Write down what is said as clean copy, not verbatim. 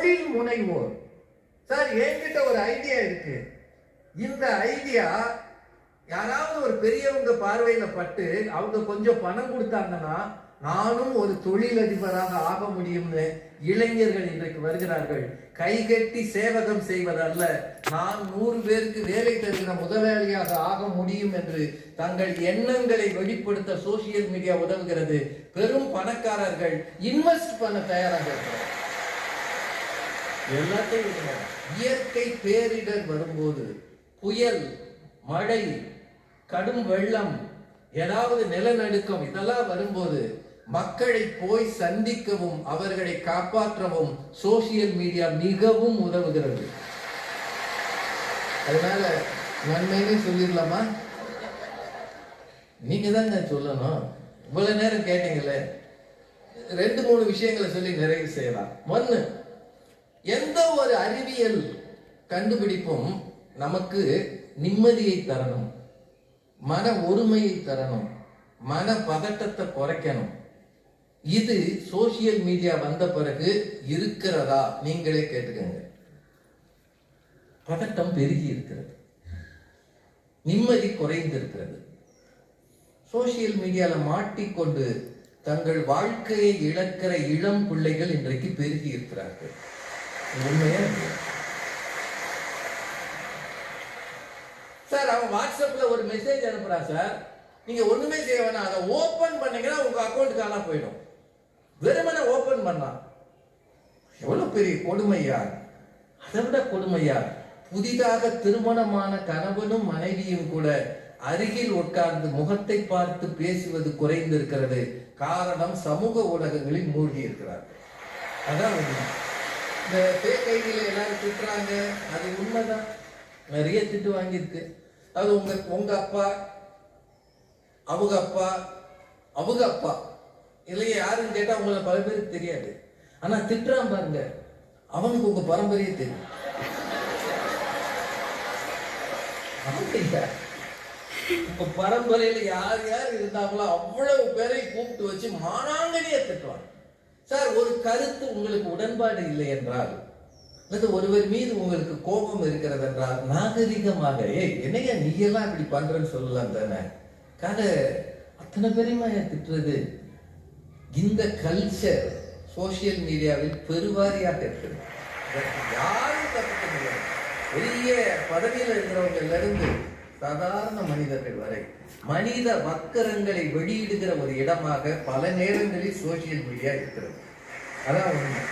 தொழில் முனைவோர். சார், என்கிட்ட ஒரு ஐடியா இருக்கு. இந்த ஐடியா யாராவது ஒரு பெரியவங்க பார்வையில பட்டு அவங்க கொஞ்சம் பணம் கொடுத்தாங்கன்னா நானும் ஒரு தொழிலதிபராக ஆக முடியும்னு இளைஞர்கள் இன்றைக்கு வருகிறார்கள். கைகட்டி சேவகம் செய்வதல்ல, நான் 100 பேருக்கு வேலை தருகிற முதலாளியாக ஆக முடியும் என்று தங்கள் எண்ணங்களை வெளிப்படுத்த சோசியல் மீடியா உதவுகிறது. பெரும் பணக்காரர்கள் இன்வெஸ்ட் பண்ண தயாராக இருக்கிறார். எல்லாத்தையும் இயற்கை பேரிடர் வரும்போது, புயல், மழை, கடும் வெள்ளம், ஏதாவது நிலநடுக்கம் இதெல்லாம் வரும்போது மக்களை போய் சந்திக்கவும் அவர்களை காப்பாற்றவும் சோசியல் மீடியா மிகவும் உதவுகிறது. அதனால நன்மைன்னு சொல்லிடலாமா? நீங்க தாங்க சொல்லணும். இவ்வளவு நேரம் கேட்டீங்களே, 2-3 விஷயங்களை சொல்லி நிறைவு செய்யலாம். ஒண்ணு, எந்த ஒரு அறிவியல் கண்டுபிடிப்பும் நமக்கு நிம்மதியை தரணும், மன ஒருமையை தரணும், மன பதட்டத்தை குறைக்கணும். இது சோசியல் மீடியா வந்த பிறகு இருக்கிறதா? நீங்களே கேட்டுக்கங்க. பதட்டம் பெருகி இருக்கிறது, நிம்மதி குறைந்து இருக்கிறது. சோசியல் மீடியால மாட்டிக்கொண்டு தங்கள் வாழ்க்கையை இழக்கிற இளம் பிள்ளைகள் இன்றைக்கு பெருகி இருக்கிறார்கள். உண்மையா? சார், அவன் வாட்ஸ்அப்ல ஒரு மெசேஜ் அனுப்புறான் சார், நீங்க ஒண்ணுமே செய்ய வேணாம், அதை ஓபன் பண்ணீங்கன்னா உங்க அக்கௌண்ட் காணா போயிடும். வெறுமனே ஓபன் பண்ணா எவ்வளவு பெரிய கொடுமையா! அதை விட கொடுமையா, புதிதாக திருமணமான கணவனும் மனைவியும் கூட அருகில் உட்கார்ந்து முகத்தை பார்த்து பேசுவது குறைந்து இருக்கிறது. காரணம், சமூக ஊடகங்களில் மூழ்கி இருக்கிறார். அதான் இந்த பேக் ஐடியில எல்லாரும் திட்டுறாங்க, அது உண்மைதான். நிறைய திட்டு வாங்கியிருக்கு. அது உங்க அப்பா, அவங்க அப்பா, அவங்க அப்பா இல்லையா யாருன்னு கேட்டா உங்களை பல பேருக்கு தெரியாது. ஆனா திட்டுறான் பாருங்க, அவனுக்கு உங்க பரம்பரையே தெரியும். இப்ப பரம்பரையில யார் யார் இருந்தாங்களோ அவ்வளவு பேரை கூப்பிட்டு வச்சு மானாங்கனியா திட்டுவாங்க. சார், ஒரு கருத்து உங்களுக்கு உடன்பாடு இல்லை என்றால், அல்லது ஒருவர் மீது உங்களுக்கு கோபம் இருக்கிறது என்றால், நாகரிகமாக என்னையா நீ எல்லாம் இப்படி பண்றன்னு சொல்லலாம் தானே. கதை அத்தனை பெருமா திட்டுறது. இந்த கல்ச்சர் சோசியல் மீடியாவில் பெருவாரியாக இருக்கிறது. யாரும் தப்பிக்க முடியாது. பெரிய பதவியில் இருக்கிறவங்கல இருந்து சாதாரண மனிதர்கள் வரை மனித வக்கரங்களை வெளியிடுகிற ஒரு இடமாக பல நேரங்களில் சோசியல் மீடியா இருக்கிறது. அதான் உண்மை.